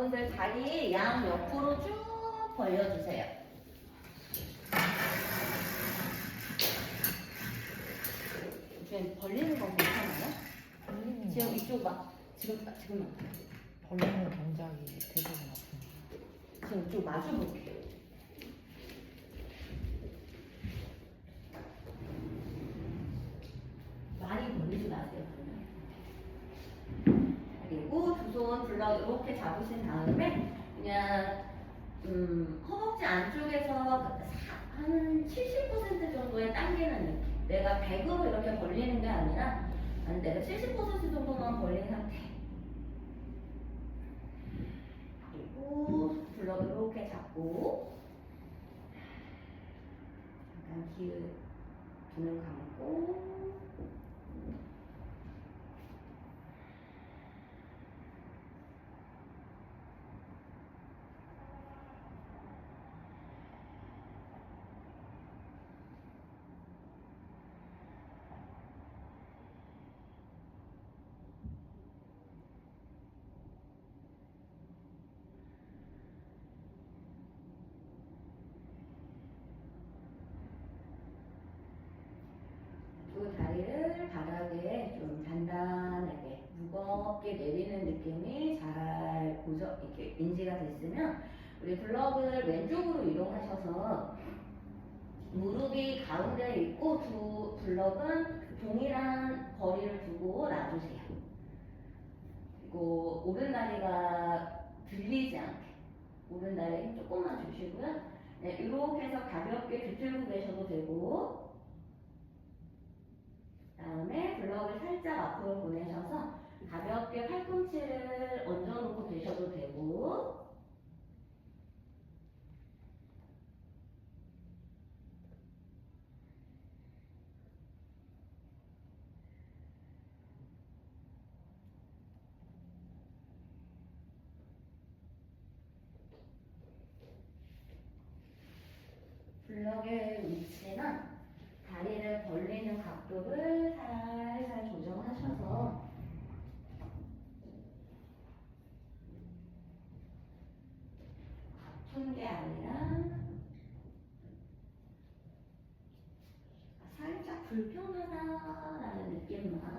여러분들 다리 양 옆으로 쭉 벌려주세요. 지금 벌리는 건 괜찮아요? 지금 이쪽 막 지금 벌리는 동작이 되게 많습니다. 지금 이쪽 마주 볼게요. 많이 벌리지 마세요. 그리고 두 손 블럭 이렇게 잡으신 다음에 그냥 허벅지 안쪽에서 한 70% 정도에 당기는 느낌. 내가 100으로 이렇게 벌리는 게 아니라 내가 70% 정도만 벌린 상태. 그리고 블럭 이렇게 잡고 잠깐 눈을 감고 두 다리를 바닥에 좀 단단하게 무겁게 내리는 느낌이 잘 이렇게 인지가 됐으면 우리 블럭을 왼쪽으로 이동하셔서 무릎이 가운데 있고 두 블럭은 동일한 거리를 두고 놔주세요. 그리고 오른다리가 들리지 않게 오른다리에 힘 조금만 주시고요. 네, 이렇게 해서 가볍게 뒤틀고 계셔도 되고 다음에 블럭을 살짝 앞으로 보내셔서 가볍게 팔꿈치를 얹어놓고 계셔도 되고 블럭의 위치나 다리를 벌리는 각도를 살살 조정하셔서 아픈 게 아니라 살짝 불편하다라는 느낌만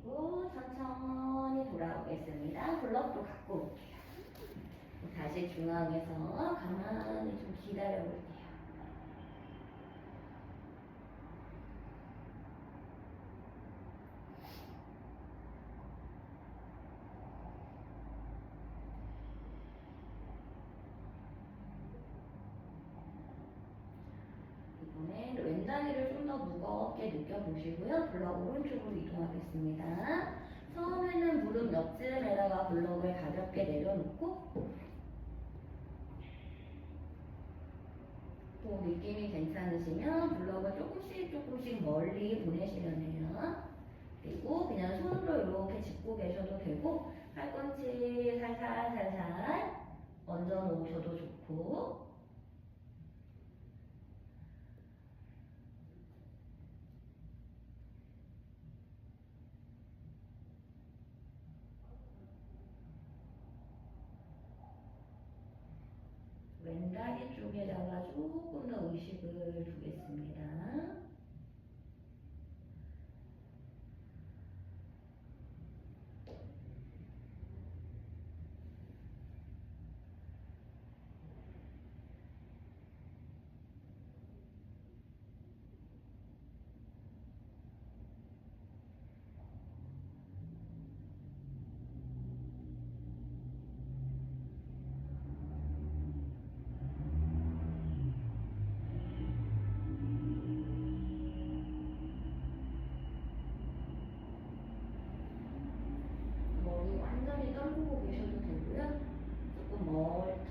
그리고 천천히 돌아오겠습니다. 블럭도 갖고 올게요. 다시 중앙에서 가만히 좀 기다려 볼게요. 이번엔 왼다리를 좀 더 무겁게 느껴보시고요. 블럭 오른쪽으로 이동하겠습니다. 처음에는 무릎 옆쯤에다가 블럭을 가볍게 내려놓고 또 느낌이 괜찮으시면 블럭을 조금씩 멀리 보내시면 돼요. 그리고 그냥 손으로 이렇게 짚고 계셔도 되고 팔꿈치 살살 얹어 놓으셔도 좋고 왼다리 쪽에다가 조금 더 의식을 두겠습니다.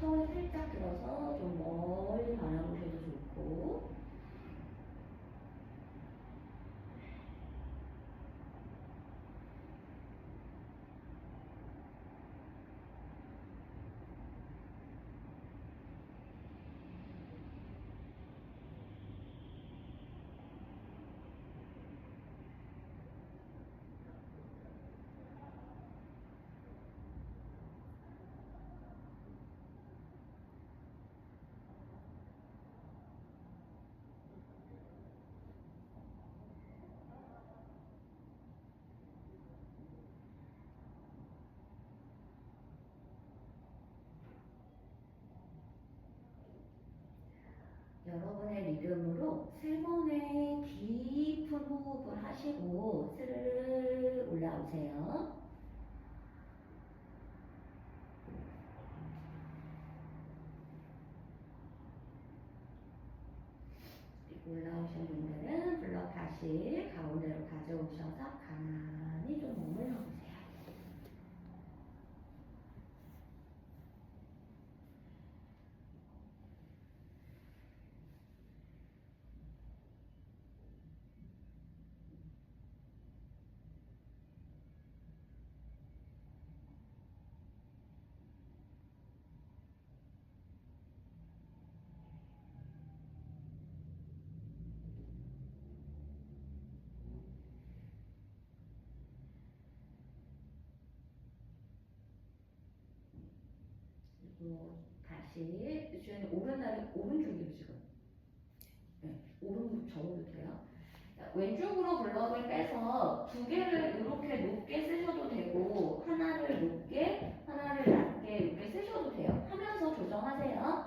턱을 살짝 들어서 좀 멀리 바라보셔도 좋고, 여러분의 리듬으로 3번의 깊은 호흡을 하시고 스르르 올라오세요. 올라오신 분들은 블럭 다시 가운데로 가져오셔서 가만히 좀 머물러 보세요. 그리고 다시 주연이 오른다리 오른쪽이요 지금. 네, 오른쪽 접어도 돼요. 자, 왼쪽으로 블럭을 빼서 2개를 이렇게 높게 쓰셔도 되고 하나를 높게, 하나를 낮게 이렇게 쓰셔도 돼요. 하면서 조정하세요.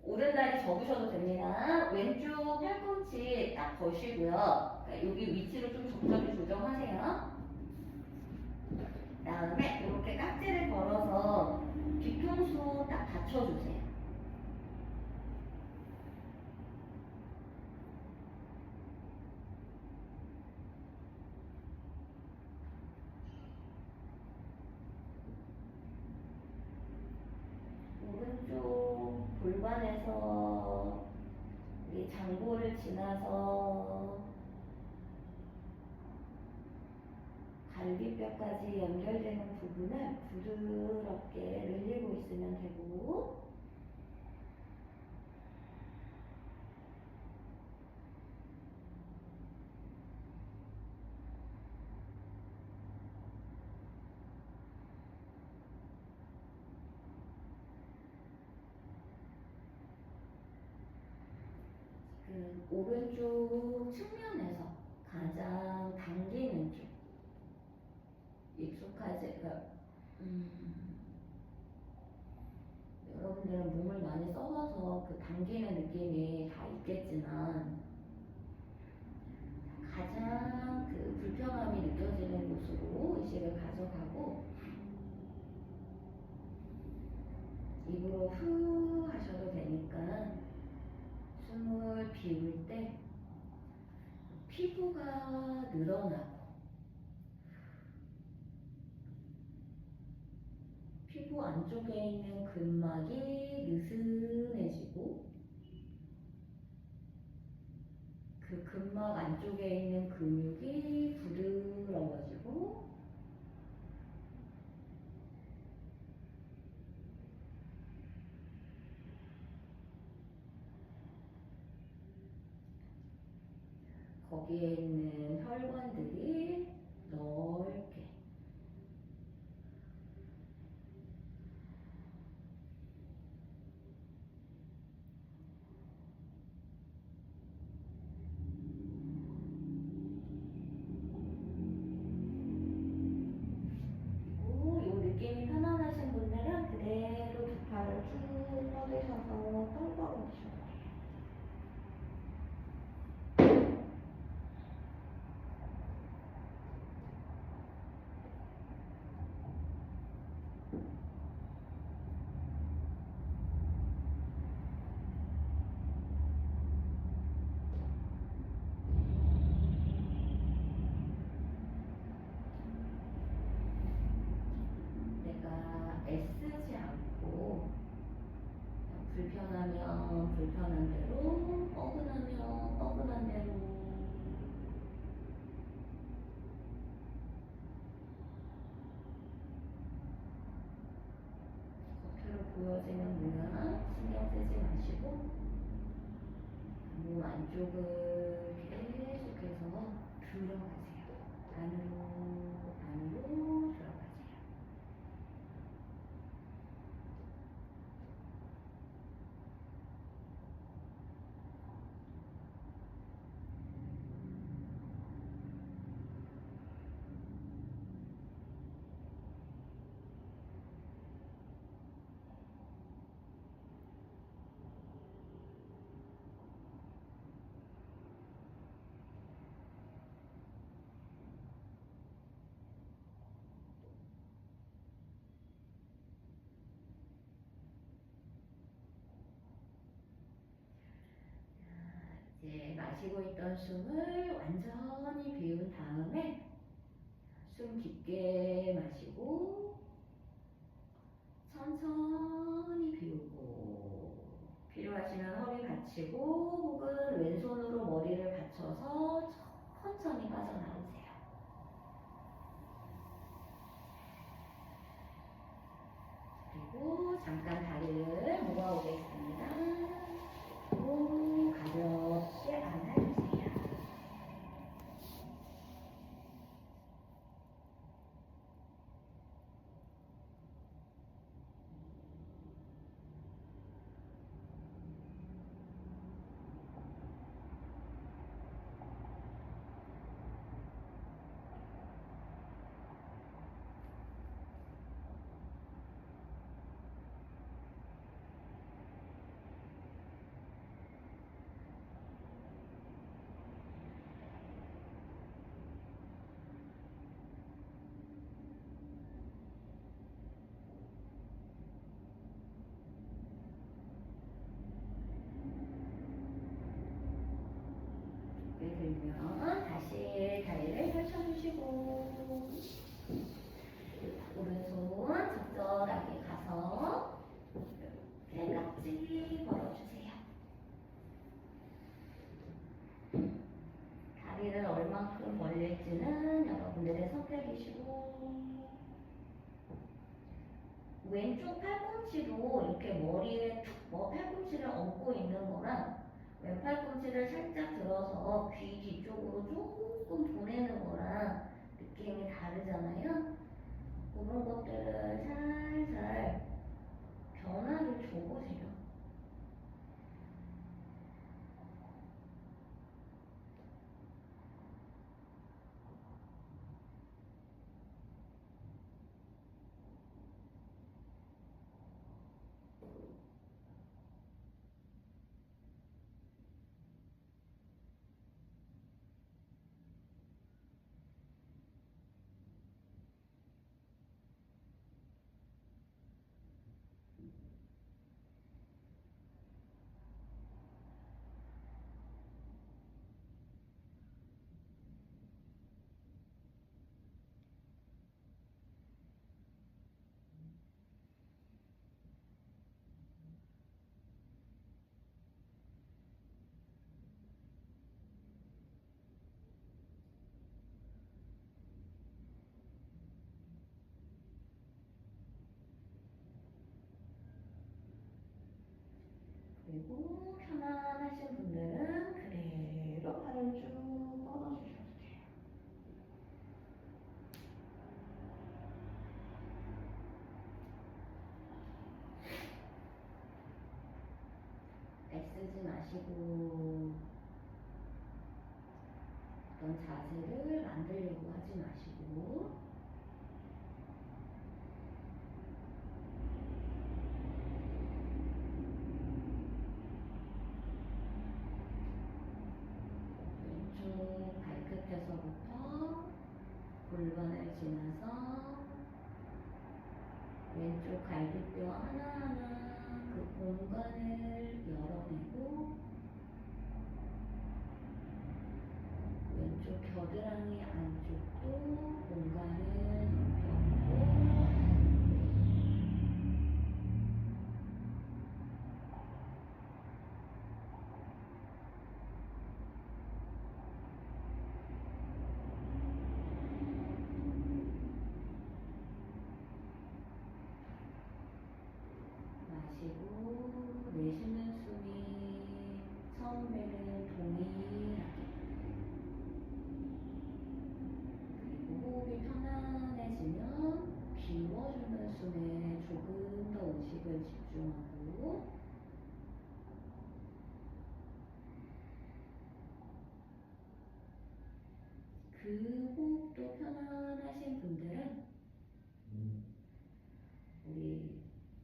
오른다리 접으셔도 됩니다. 왼쪽 팔꿈치 딱 거시고요. 여기 위치를 좀 적절히 조정하세요. 다음에 이렇게 깍지를 걸어서 뒤통수 딱 받쳐주세요. 오른쪽 골반에서 이 장고를 지나서 갈비뼈까지 연결되는 부분을 부드럽게 늘리고 있으면 되고, 지금 오른쪽 측면에서 가장 당기는 쪽, 익숙하지, 여러분들은 몸을 많이 써봐서 그 당기는 느낌이 다 있겠지만 가장 그 불편함이 느껴지는 곳으로 의식을 가져가고 입으로 후 하셔도 되니까 숨을 비울 때 피부가 늘어나고 피부 안쪽에 있는 근막이 느슨해지고 그 근막 안쪽에 있는 근육이 부드러워지고 거기에 있는 혈관들이 넓게 그리고 이 느낌이 편안하신 분들은 그대로 두 팔을 쭉 뻗으셔서 뻥뻥 오셔요. 내가 애쓰지 않고 불편하면 불편한 대로, 뻐근하면 뻐근한 대로. 겉으로 보여지는 모양 신경 쓰지 마시고 몸 안쪽을 계속해서 들어가세요. 안으로 들어가세요. 이제 마시고 있던 숨을 완전히 비운 다음에 숨 깊게 마시고 천천히 비우고 필요하시면 허리 받치고 혹은 왼손으로 머리를 받쳐서 천천히 빠져나오세요. 그리고 잠깐 다리를 모아오겠습니다. 그리고 가볍게 안아주세요. 들면 다시 다리를 펼쳐주시고 오른손 적절하게 가서 이렇게 깍지 벌어주세요. 다리를 얼만큼 벌릴지는 여러분들의 선택이시고 왼쪽 팔꿈치로 이렇게 머리에 팔꿈치를 얹고 있는 거랑 왼팔꿈치를 살짝 들어서 귀 뒤쪽으로 조금 보내는 거랑 느낌이 다르잖아요. 그런 것들을 살살 변화를 줘보세요. 그리고 편안하신 분들은 그대로 발을 쭉 뻗어주셔도 돼요. 애쓰지 마시고 어떤 자세를 만들려고 하지 마시고 왼쪽 발끝에서부터 골반을 지나서 왼쪽 갈비뼈 하나하나 그 공간을 열어내고 왼쪽 겨드랑이 안쪽도 공간을 넓혀보고 그 호흡도 편안하신 분들은 우리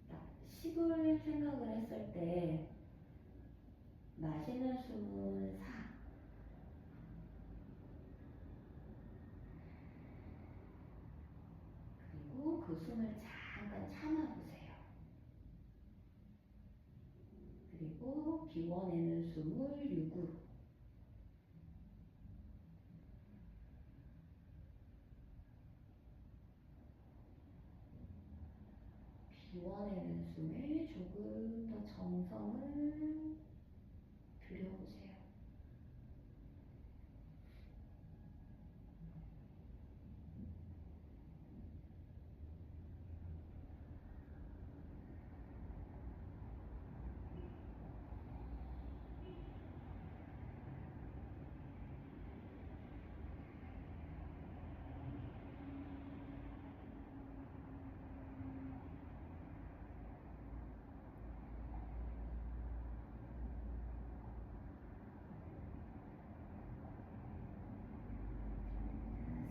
딱 10을 생각을 했을 때 마시는 숨은 4, 그리고 그 숨을 잠깐 참아보세요. 그리고 비워내는 숨을 6으로, 비워내는 숨에 조금 더 정성을 들여보세요.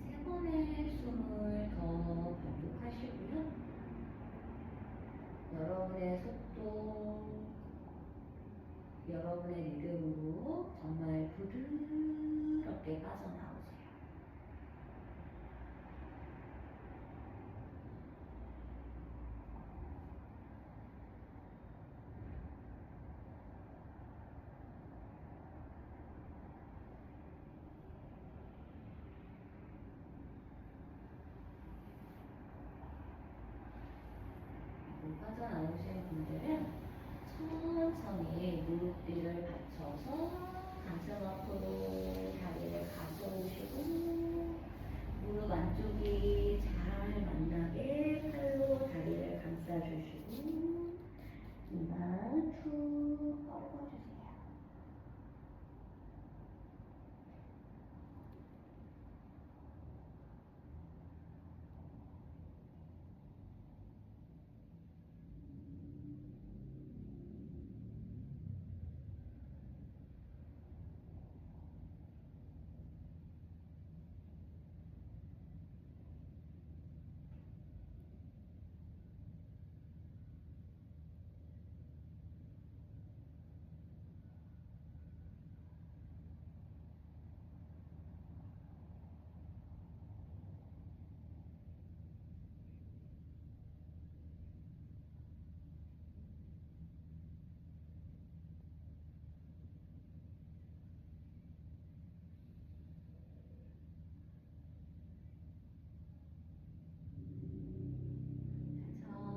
세 번의 숨을 더 반복하시고요. 여러분의 속도, 여러분의 리듬으로 정말 부드럽게 빠져나오세요. 빠져나오시는 분들은 천천히 무릎 뒤를 받쳐서 가슴 앞으로 다리를 가져오시고, 무릎 안쪽이 잘 만나게 팔로 다리를 감싸주시고, 이만 툭 꺾어주세요.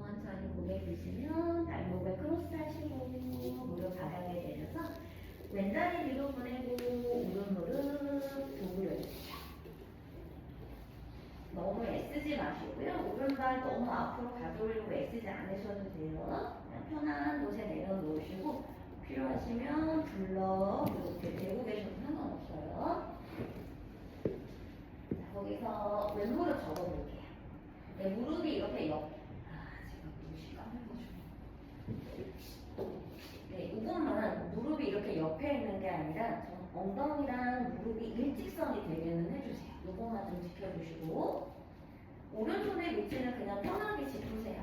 천천히 고개 드시면 발목을 크로스 하시고 무릎 바닥에 내려서 왼다리 뒤로 보내고 오른 무릎 구부려주세요. 너무 애쓰지 마시고요. 오른발 너무 앞으로 가져오려고 애쓰지 않으셔도 돼요. 그냥 편한 곳에 내려놓으시고 필요하시면 둘러 이렇게 대고 계셔도 상관없어요. 자, 거기서 왼무릎 접어볼게요. 네, 무릎이 이렇게 제가 무릎이 까매가지고. 네, 이것만 무릎이 이렇게 옆에 있는 게 아니라 엉덩이랑 무릎이 일직선이 되게는 해주세요. 이것만 좀 지켜주시고, 오른손의 위치는 그냥 편하게 짚으세요.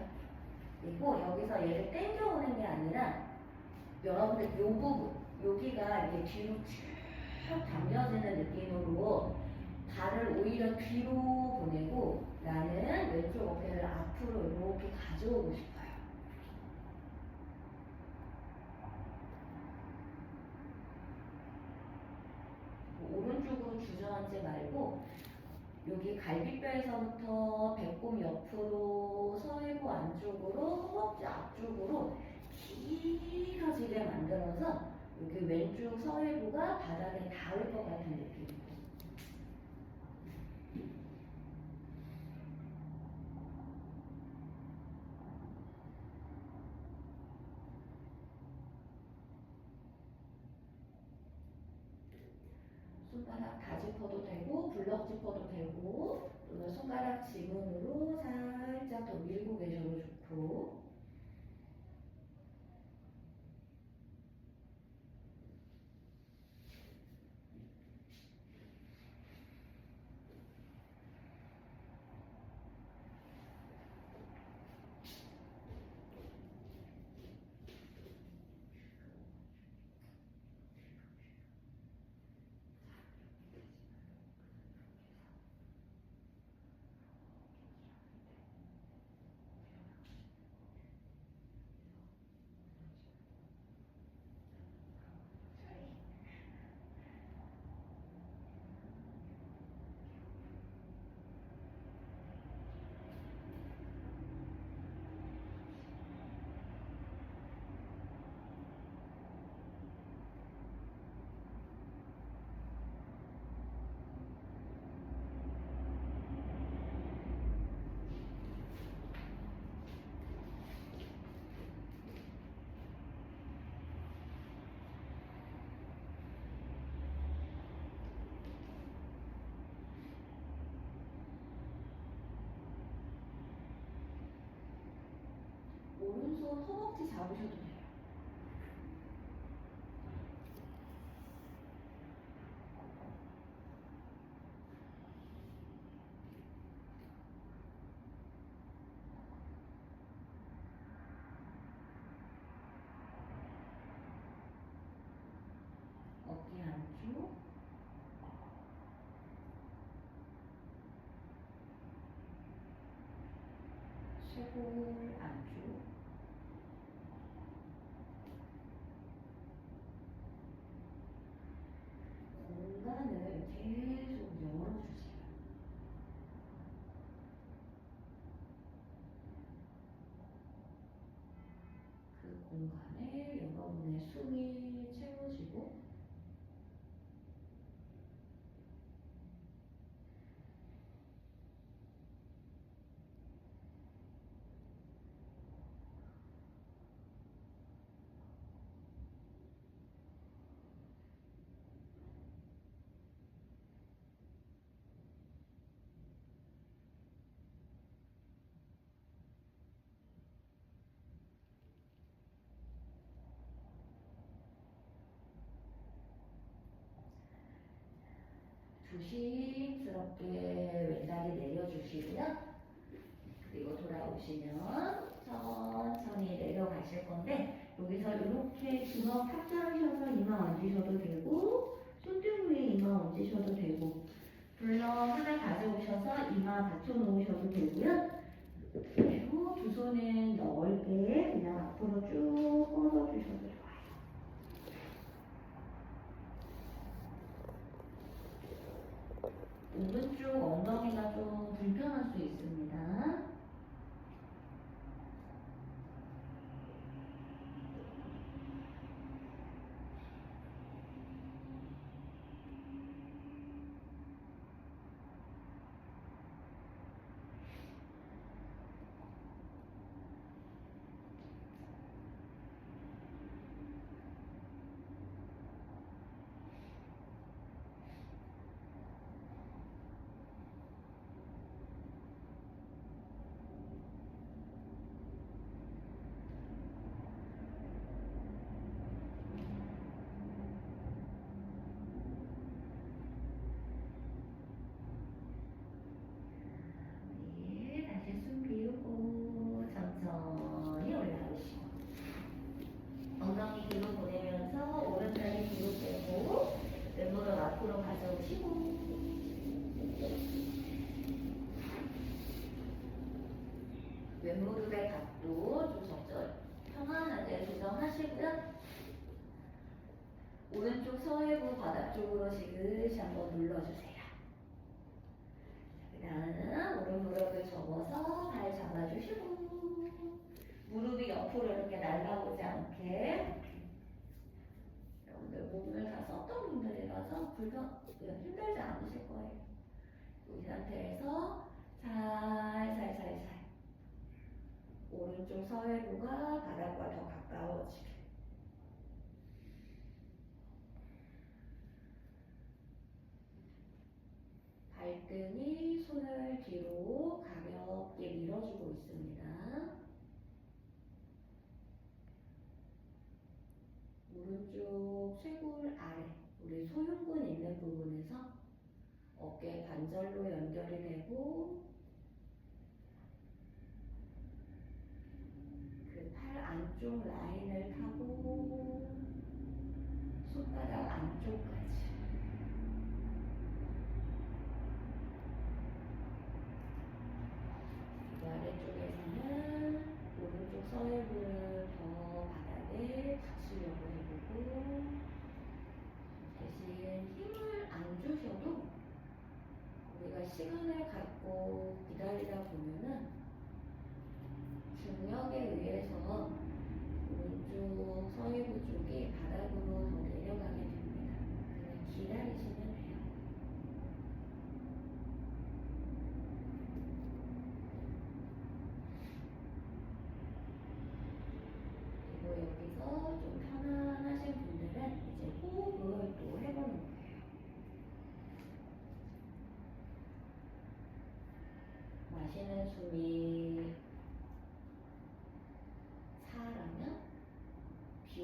그리고 여기서 얘를 당겨오는 게 아니라 여러분들 요 부분, 여기가 이게 뒤로 쭉 당겨지는 느낌으로 발을 오히려 뒤로 보내고 나는 왼쪽 어깨를 앞으로 이렇게 가져오고 싶어요. 오른쪽으로 주저앉지 말고 여기 갈비뼈에서부터 배꼽 옆으로 서해부 안쪽으로 허벅지 앞쪽으로 길어지게 만들어서 여기 왼쪽 서해부가 바닥에 닿을 것 같은 느낌. 손가락 다 짚어도 되고 블럭 짚어도 되고, 또는 손가락 지문으로 살짝 더 밀고 계셔도 좋고. 손 허벅지 잡으셔도 돼요. 어깨 안쪽, 쇄골 안쪽, 공간을 계속 열어주세요. 그 공간에 여러분의 숨이 채워지고 조심스럽게 왼다리 내려주시고요. 그리고 돌아오시면 천천히 내려가실 건데 여기서 이렇게 주먹 탁 잡으셔서 이마 얹으셔도 되고 손등 위에 이마 얹으셔도 되고 블럭 하나 가져오셔서 이마 받쳐놓으셔도 되고요. 그리고 두 손은 넓게 그냥 앞으로 쭉 뻗어주셔도 좋아요. 오른쪽 엉덩이가 좀 불편할 수 있습니다. 네, 다시 숨 비우고 천천히 올라오시고 엉덩이 뒤로 보내면서 오른다리 뒤로 빼고 왼무릎 앞으로 가져오시고 왼무릎의 각도 좀 적절 편안하게 조정하시고요. 오른쪽 서해부 바닥 쪽으로 지그시 한번 눌러주세요. 그 다음 오른 무릎을 접어서 발 잡아주시고 무릎이 옆으로 이렇게 날아오지 않게 여러분들 몸을 다 썼던 분들이라서 힘들지 않으실 거예요. 이 상태에서 살살살살 오른쪽 서해부가 바닥과 더 가까워지게 발등이 손을 뒤로 가볍게 밀어주고 있습니다. 오른쪽 쇄골 아래, 우리 소흉근 있는 부분에서 어깨 관절로 연결이 되고 그 팔 안쪽 라인을 타고 손바닥 안쪽까지 그 아래쪽에서는 오른쪽 서해부를 더 바닥에 붙이려고 해보고 대신 힘을 안 주셔도 우리가 시간을 갖고 기다리다 보면은 중력에 의해서 오른쪽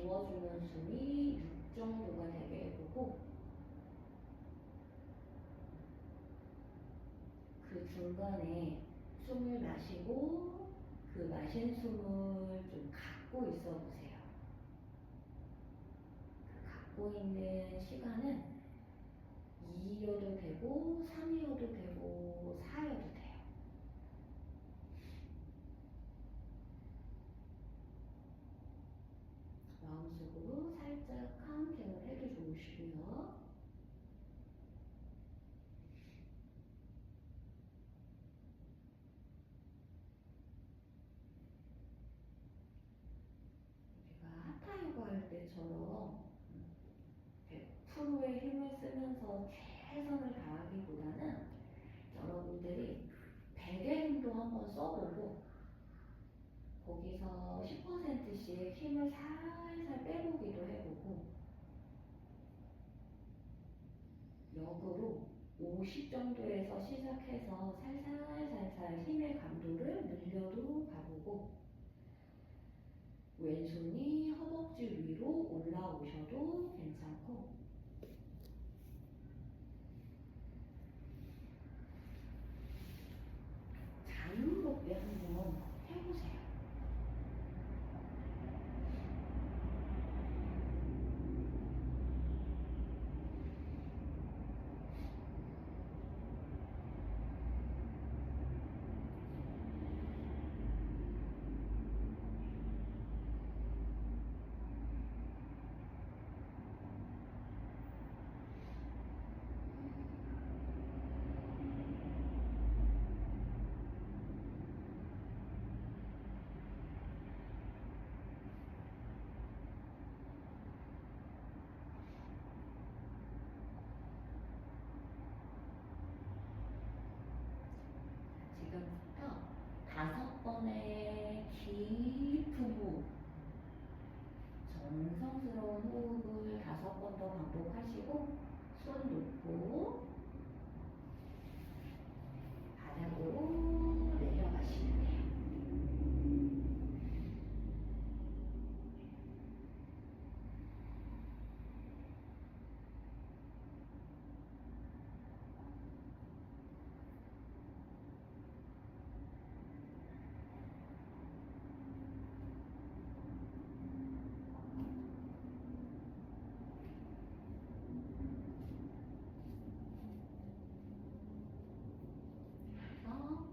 주어주는 숨이 6 정도가 되게 해보고 그 중간에 숨을 마시고 그 마신 숨을 좀 갖고 있어 보세요. 그 갖고 있는 시간은 2여도 되고 3여도 되고 4여도 돼요. 마음속으로 살짝 카운팅을 해도 좋으시고요. 우리가 하타 요가 할 때처럼 100%의 힘을 쓰면서 최선을 다하기보다는 여러분들이 100의 힘도 한번 써보고 거기서 10%씩 힘을 살살 빼보기도 해보고 역으로 50 정도에서 시작해서 살살살살 힘의 강도를 늘려도 가보고 왼손이 허벅지 위로 올라오셔도 괜찮고 자유롭게 한번 해보세요. 지금부터 5번의 깊은 호흡, 정성스러운 호흡을 5번 더 반복하시고 손 놓고 바닥으로 내려가시면 돼요.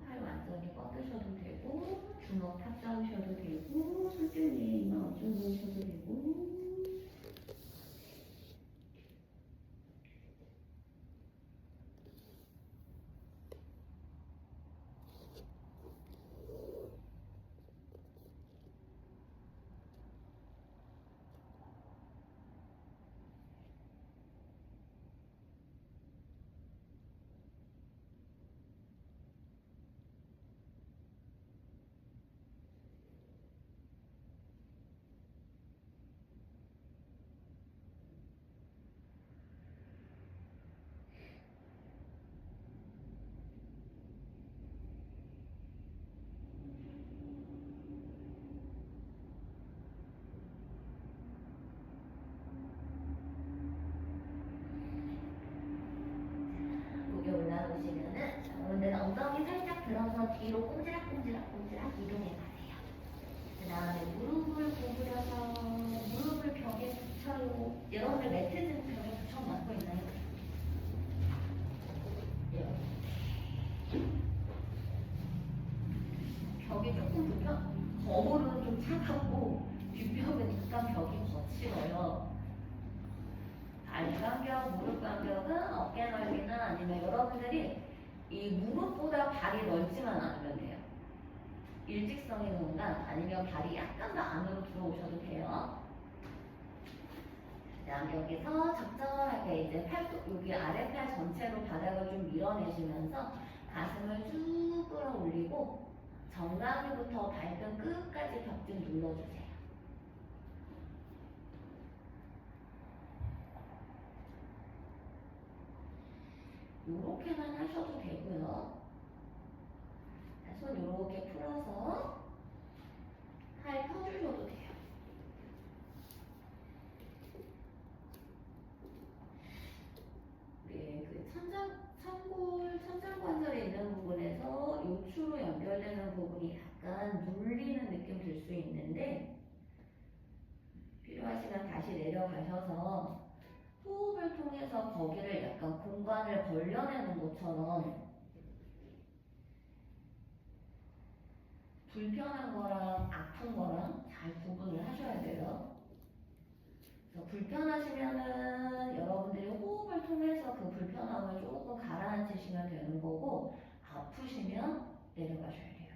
팔 완전히 뻗으셔도 되고 주먹 탑 잡으셔도 되고 손등 위에 이마 얹어 놓으셔도 되고 목에 올라오시면은 여러분들 엉덩이 살짝 들어서 뒤로 꼼지락꼼지락 이동해 가세요. 그 다음에 무릎을 구부려서 무릎을 벽에 붙여요. 여러분들 매트 좀 벽에 붙여놓고 있나요? 벽이 조금 보면 거울은 좀 차갑고 뒷벽은 약간 벽이 거칠어요. 다리 간격, 무릎 간격은 어깨 넓이나 아니면 여러분들이 이 무릎보다 발이 넓지만 않으면 돼요. 일직선인 공간 아니면 발이 약간 더 안으로 들어오셔도 돼요. 그다음 여기서 적절하게 이제 팔뚝 여기 아랫팔 전체로 바닥을 좀 밀어내시면서 가슴을 쭉 끌어올리고 정강이부터 발등 끝까지 벽 좀 눌러주세요. 요렇게만 하셔도 되고요. 손 요렇게 풀어서 팔 펴주셔도 돼요. 약간 공간을 벌려내는 것처럼 불편한 거랑 아픈 거랑 잘 구분을 하셔야 돼요. 그래서 불편하시면은 여러분들이 호흡을 통해서 그 불편함을 조금 가라앉히시면 되는 거고, 아프시면 내려가셔야 돼요.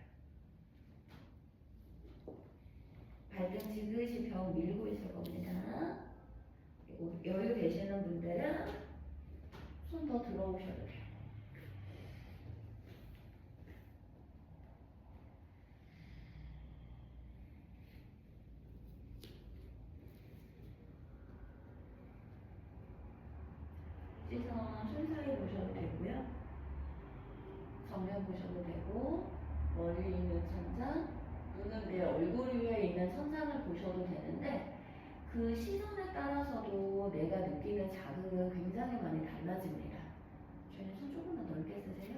발등 지그시 벽 밀고 있을 겁니다. 그리고 여유 되시는 분들은 손 더 들어오셔도 돼요. 시선 순사히 보셔도 되고요. 정면 보셔도 되고, 멀리 있는 천장, 눈은 내 얼굴 위에 있는 천장을 보셔도 되는데, 그 시선에 따라서도 내가 느끼는 자극은 굉장히 많이 달라집니다. 저희 손 조금만 넓게 쓰세요.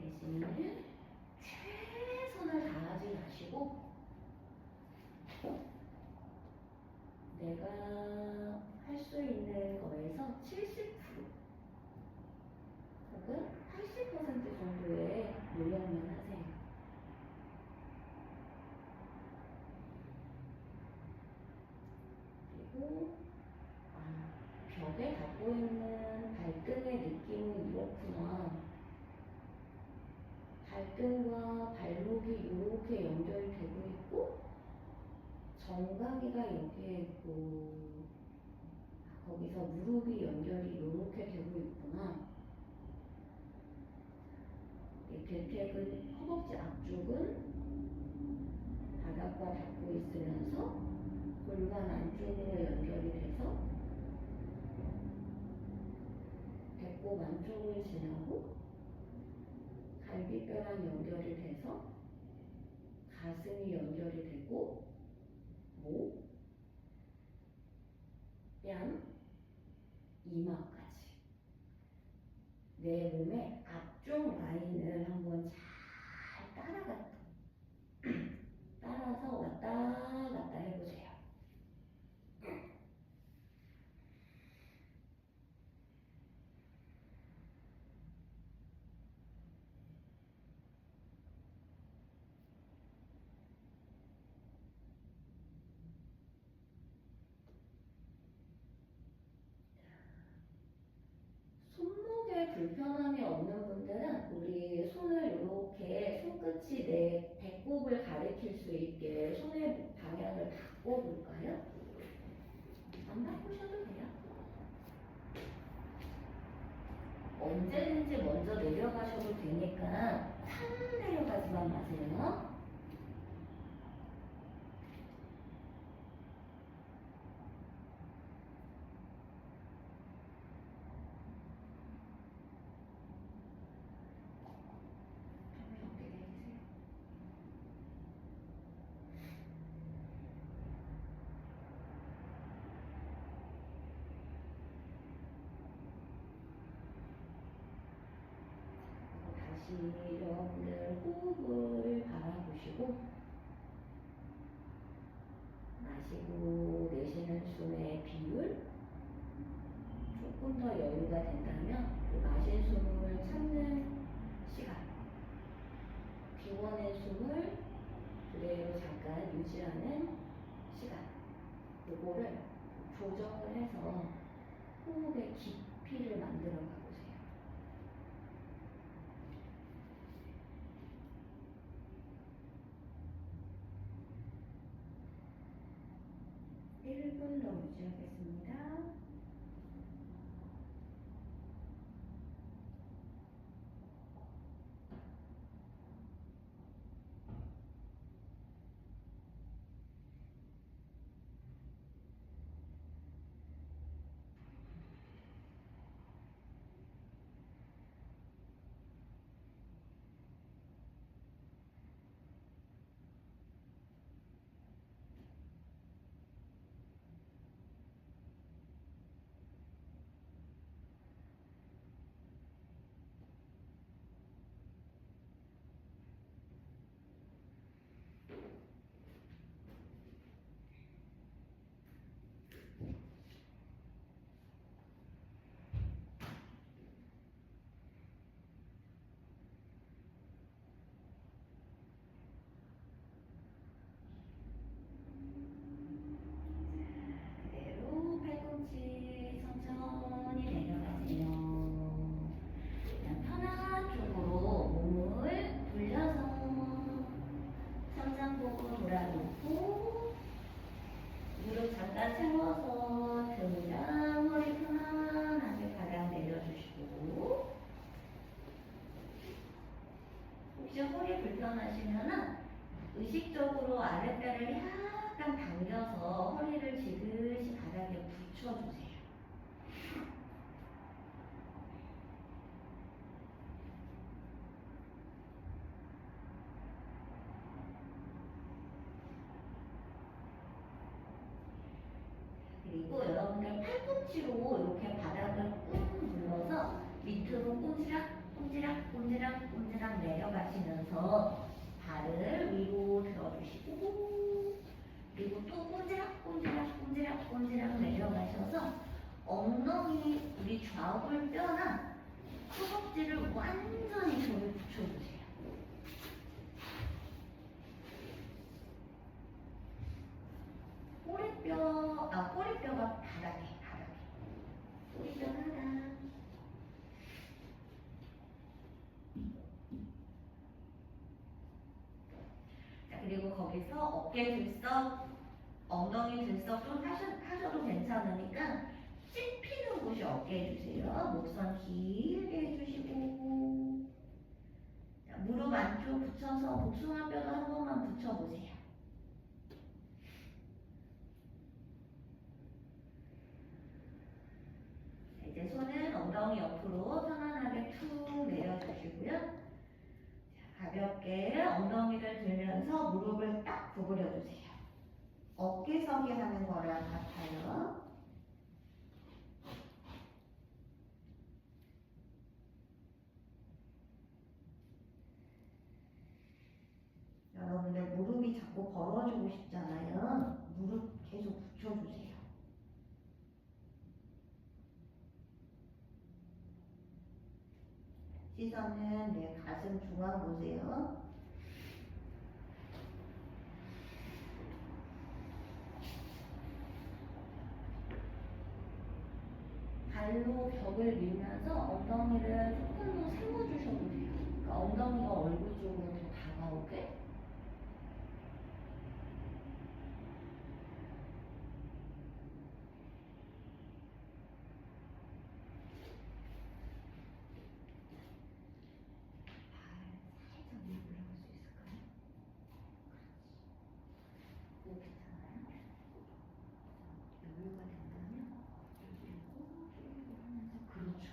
대신 최선을 다하지 마시고 내가 할 수 있는 거에서 70% 혹은 80% 정도의 노력만 하세요. 그리고 벽에 닿고 있는 발등의 느낌은 이렇구나. 발등과 발목이 이렇게 연결이 되고 있고, 정강이가 여기에 있고, 거기서 무릎이 연결이 이렇게 되고 있구나. 대퇴근 허벅지 앞쪽은 바닥과 닿고 있으면서 골반 안쪽으로 연결이 돼서 배꼽 안쪽을 지나고 갈비뼈랑 연결이 돼서 가슴이 연결이 되고 목, 뺨, 이마까지 내 몸의 앞쪽 라인을 한번 잘 따라서 왔다 갔다 해보세요. 손목에 불편함이 없는 분들은 우리 손을 이렇게 손끝이 내 배꼽을 가리킬 수 있게 손의 방향을 바꿔볼까요? 안 바꾸셔도 돼요. 언제든지 먼저 내려가셔도 되니까 탁 내려가지만 마세요. 다시 여러분들 호흡을 바라보시고 마시고 내쉬는 숨의 비율 조금 더 여유가 된다면 그 마신 숨을 참는 시간, 비워낸 숨을 그대로 잠깐 유지하는 시간, 그거를 조정을 해서 호흡의 깊이를 만들어 가보세요. 1분 더 유지하겠습니다. 혹시 허리 불편하시면은 의식적으로 아랫배를 약간 당겨서 허리를 지그시 바닥에 붙여주세요. 그리고 여러분들 팔꿈치로 이렇게 바닥을 꾹 눌러서 밑으로 꼼지락 꼼지락 꼼지락 꼼지락 내려가시면서 발을 위로 들어주시고 그리고 또 꼼지락 꼼지락 꼼지락 꼼지락 내려가셔서 엉덩이 우리 좌골뼈나 허벅지를 완전히 저를 붙여주세요. 꼬리뼈가 바닥에. 꼬리뼈 하나. 자, 그리고 거기서 어깨 들썩, 엉덩이 들썩 좀 하셔도 괜찮으니까 씹히는 곳이 어깨 해주세요. 목선 길게 해주시고. 자, 무릎 안쪽 붙여서 복숭아뼈도 한 번만 붙여보세요. 이제 손은 엉덩이 옆으로 편안하게 툭 내려주시고요. 자, 가볍게 엉덩이를 들면서 무릎을 딱 구부려 주세요. 어깨서기 하는 거랑 같아요. 여러분들 무릎이 자꾸 벌어지고 싶잖아요. 무릎 계속 붙여주세요. 시선은 내 가슴 중앙 보세요. 발로 벽을 밀면서 엉덩이를 조금 더 세워주셔도 돼요. 그러니까 엉덩이가 얼굴 쪽으로 더 다가오게. 살짝 위로 올라갈 수 있을까요? 그렇지. 이거 괜찮아요? 여유가 된다면 여기를 쭉 하면서 그렇죠.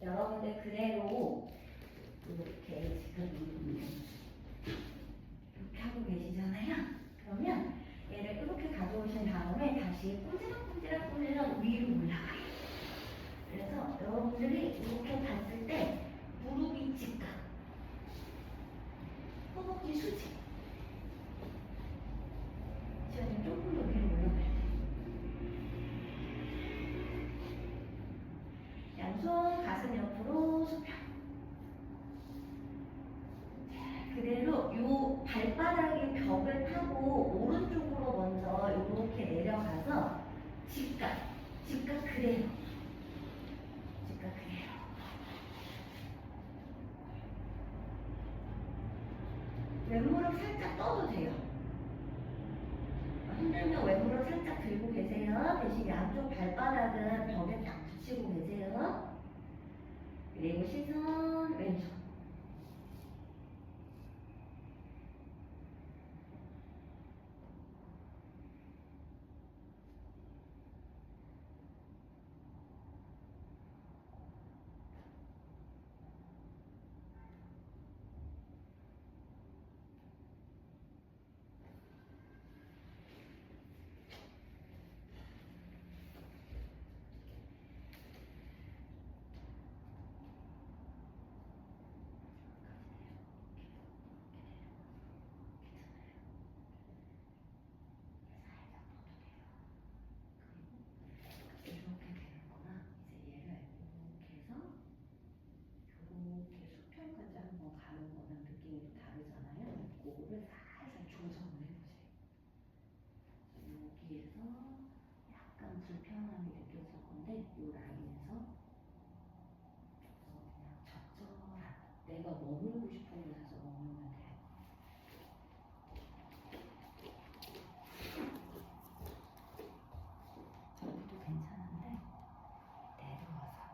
여러분들 그대로 이렇게 지금 이렇게 하고 계시잖아요. 그러면 얘를 이렇게 가져오신 다음에 다시 꼼지락꼼지락 위로 올라가요. 그래서 여러분들이 이렇게 봤을 때 무릎이 직각, 허벅지 수직. 지금 조금 더 위로 올라가요. 양손 가슴 옆으로 수평. 그대로 요 발바닥이 벽을 타고 오른쪽으로 먼저 이렇게 내려가서 직각 그대로. 직각 그대로. 왼무릎 살짝 떠도 돼요. 힘들면 왼무릎 살짝 들고 계세요. 대신 양쪽 발바닥은 벽에 딱 붙이고 계세요. 그리고 시선 왼손. 이렇게 되는구나. 이제 얘를 이렇게 해서 이렇게 수평까지 한번 가는 거는 느낌이 좀 다르잖아요. 그거를 살살 조정을 해보세요. 여기에서 약간 불편함이 느껴질 건데 이 라인에서 그냥 적절한 내가 머물고 싶은 곳에서 머물면 돼요. 여기도 괜찮은데 내려와서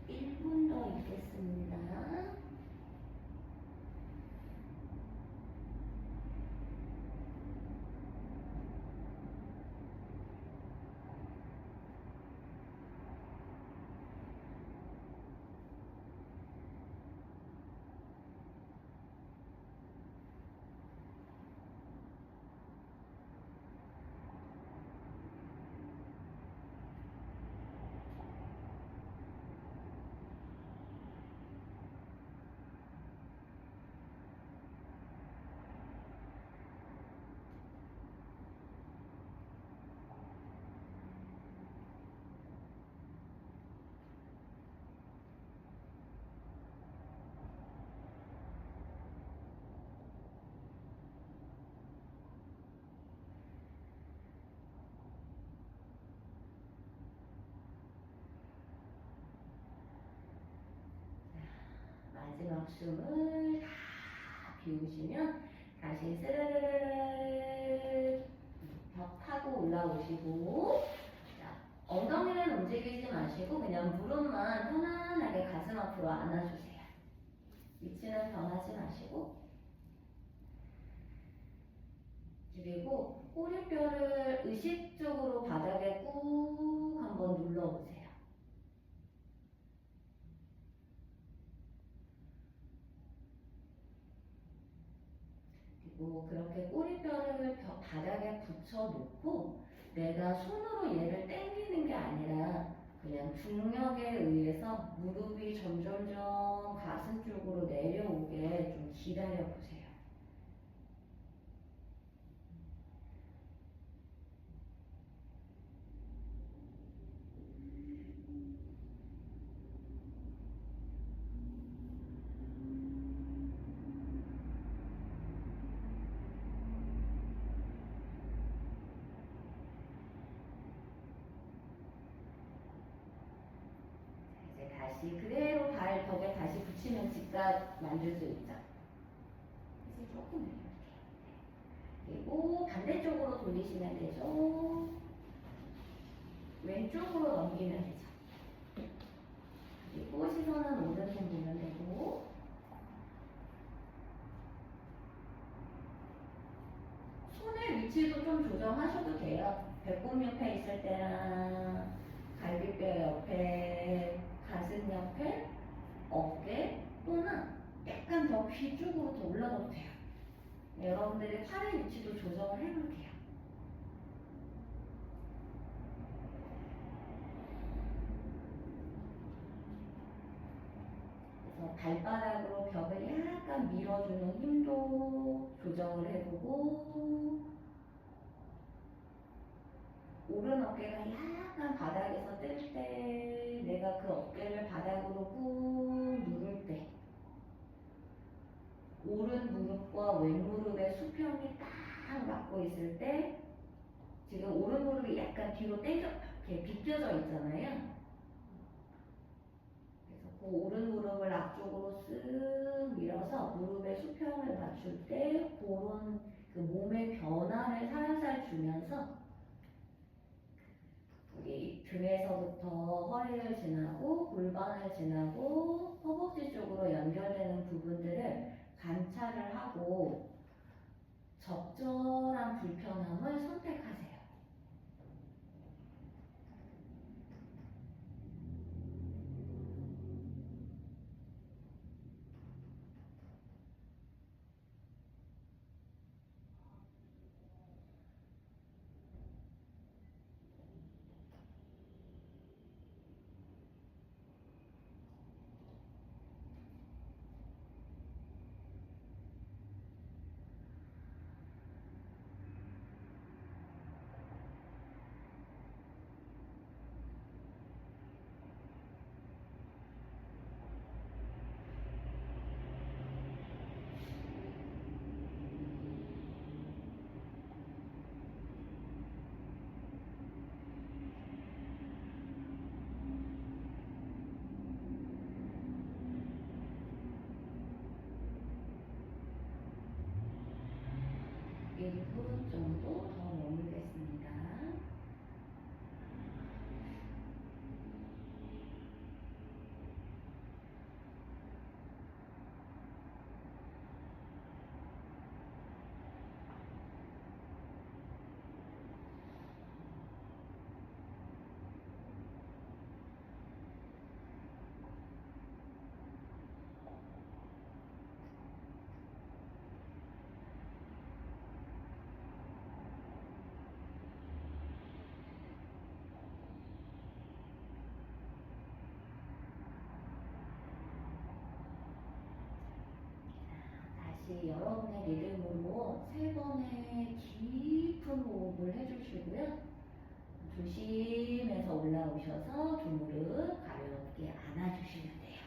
일 분 더 있겠습니다. 마지막 숨을 비우시면 다시 스르르르 벽 타고 올라오시고, 자, 엉덩이는 움직이지 마시고 그냥 무릎만 편안하게 가슴 앞으로 안아주세요. 위치는 변하지 마시고, 그리고 꼬리뼈를 의식적으로 바닥에 꾹 한번 눌러보세요. 그리고 그렇게 꼬리뼈를 바닥에 붙여놓고 내가 손으로 얘를 당기는 게 아니라 그냥 중력에 의해서 무릎이 점점점 가슴 쪽으로 내려오게 좀 기다려보세요. 이제 다시 그대로 발 벽에 다시 붙이면 직각 만들 수 있죠. 이제 조금 이렇게. 그리고 반대쪽으로 돌리시면 되죠. 왼쪽으로 넘기면 되죠. 그리고 시선은 오른손 보면 되고, 손의 위치도 좀 조정하셔도 돼요. 배꼽 옆에 있을 때랑 갈비뼈 옆에, 가슴 옆에, 어깨 또는 약간 더 귀 쪽으로 더 올라가도 돼요. 여러분들의 팔의 위치도 조정을 해볼게요. 그래서 발바닥으로 벽을 약간 밀어주는 힘도 조정을 해보고, 오른 어깨가 약간 바닥에서 뜰 때, 내가 그 어깨를 바닥으로 꾹 누를 때, 오른 무릎과 왼 무릎의 수평이 딱 맞고 있을 때, 지금 오른 무릎이 약간 뒤로 이렇게 비껴져 있잖아요. 그래서 그 오른 무릎을 앞쪽으로 쓱 밀어서 무릎의 수평을 맞출 때, 그런 그 몸의 변화를 살살 주면서 우리 등에서부터 허리를 지나고 골반을 지나고 허벅지 쪽으로 연결되는 부분들을 관찰을 하고 적절한 불편함을 선택하세요. 일 분 정도 더 머물겠습니다. 다시 여러분의 리듬으로 3번의 깊은 호흡을 해주시고요. 조심해서 올라오셔서 두 무릎 가볍게 안아주시면 돼요.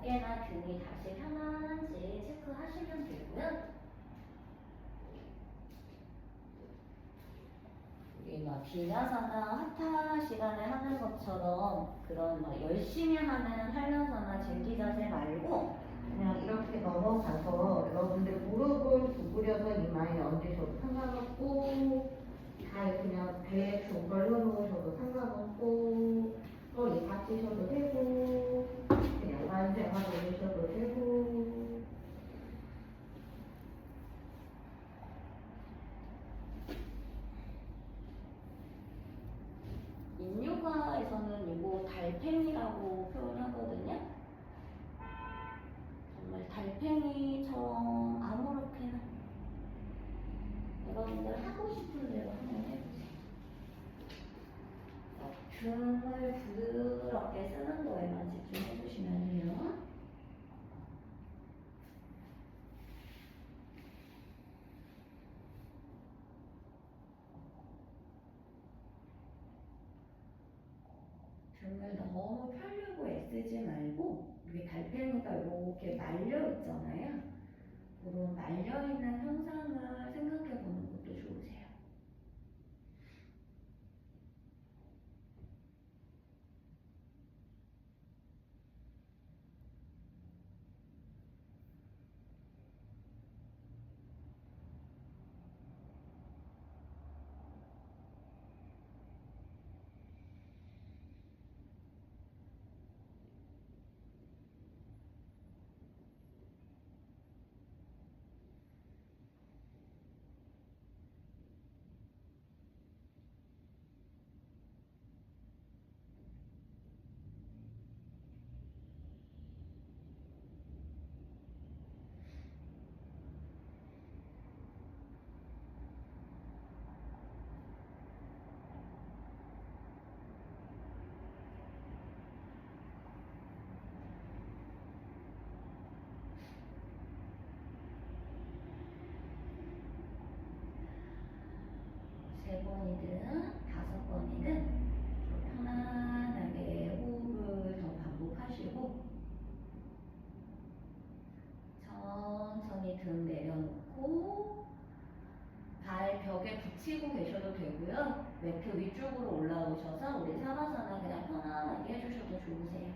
어깨나 등이 다시 편안한지 체크하시면 되고요. 우리 막 비냐사나 하타 시간에 하는 것처럼 그런 막 열심히 하는 한라사나 쟁기 자세 말고 그냥 이렇게 넘어가서 여러분들 무릎을 구부려서 이마에 얹으셔도 상관없고 잘 그냥 배에 좀 걸러놓으셔도 상관없고 허리 받치셔도 되고 그냥 만세하고 계셔도 되고. 인요가에서는 이거 달팽이라고 표현하거든요. 정말 달팽이처럼 아무렇게나 여러분들 하고 싶은 대로 한번 해보세요. 등을 부드럽게 쓰는 거에만 집중해주시면 돼요. 등을 너무 펴려고 애쓰지 말고 우리 달팽이가 이렇게 말려 있잖아요. 그런 말려 있는 현상을 생각해 보는 것도 좋으세요. 세 번이든 5번이든 편안하게 호흡을 더 반복하시고 천천히 등 내려놓고 발 벽에 붙이고 계셔도 되고요. 매트 위쪽으로 올라오셔서 우리 사바사나 그냥 편안하게 해주셔도 좋으세요.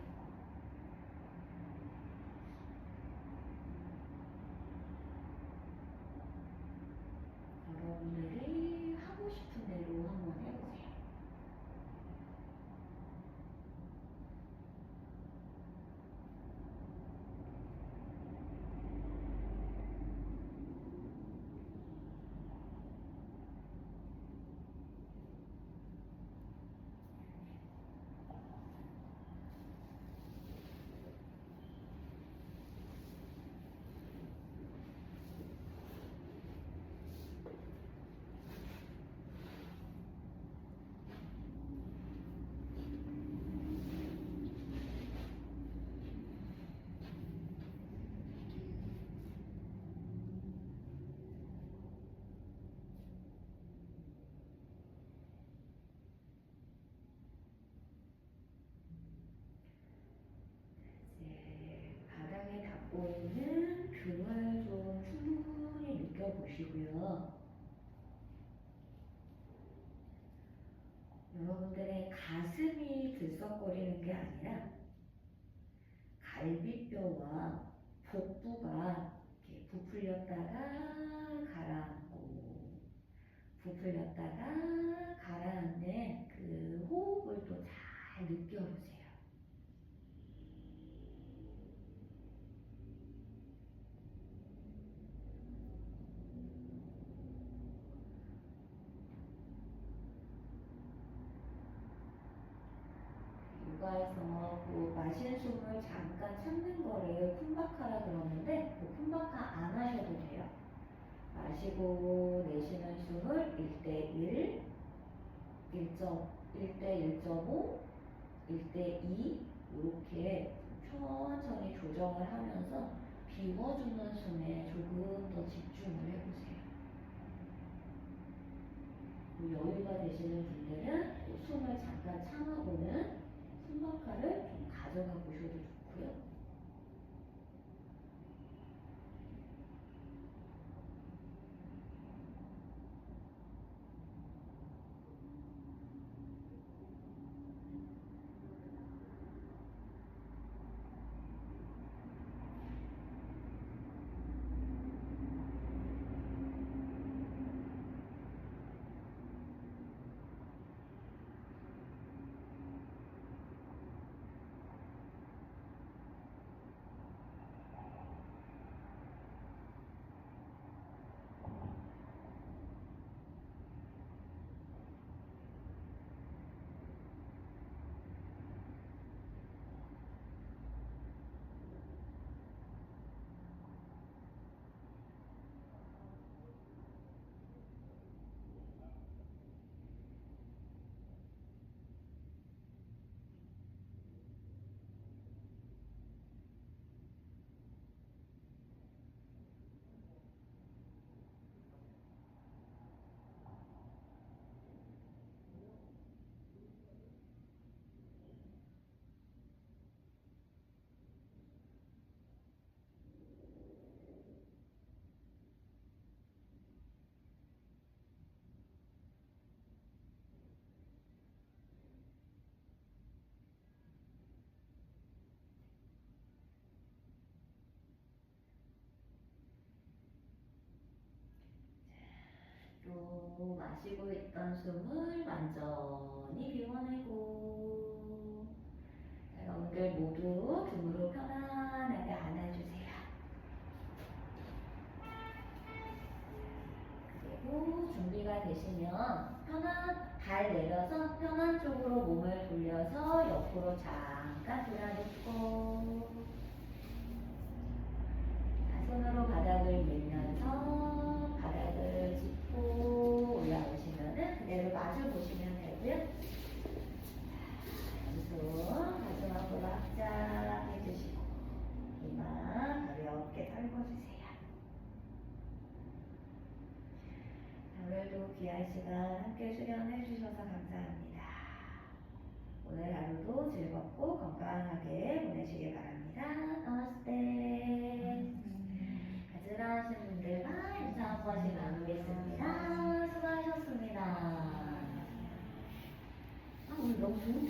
여러분들이 하고 싶은 대로 한번 해보세요. 바닥에 닿고 있는 등을 좀 충분히 느껴보시고요. 여러분들의 가슴이 들썩거리는 게 아니라 갈비뼈와 복부가 이렇게 부풀렸다가 가라앉고 부풀렸다가 가라앉는 그 호흡을 또 잘 느껴보세요. 요가에서 그 마신 숨을 잠깐 참는 거를 쿤바카라 그러는데 그 쿤바카 안 하셔도 돼요. 마시고 내쉬는 숨을 1대1, 1대 1.5, 1대2 이렇게 천천히 조정을 하면서 비워주는 숨에 조금 더 집중을 해보세요. 여유가 되시는 분들은 숨을 잠깐 참아보는 숨박하를 좀 가져가 보셔도 좋고요. 마시고 있던 숨을 완전히 비워내고. 자, 여러분들 모두 등으로 편안하게 안아주세요. 그리고 준비가 되시면 발 내려서 편한 쪽으로 몸을 돌려서 옆으로 잠깐 돌아눕고, 손으로 바닥을 밀면서 바닥을 짚고 올라오시면은 그대로 마주 보시면 되고요. 왼손 가슴 앞으로 확장 해주시고 이마 가볍게 털어주세요. 오늘도 귀한 시간 함께 수련해 주셔서 감사합니다. 오늘 하루도 즐겁고 건강하게 보내시길 바랍니다. 나마스테. 가지런하신 분들과 인사 한 번씩 나누겠습니다. 수고하셨습니다. 오늘 너무 좋은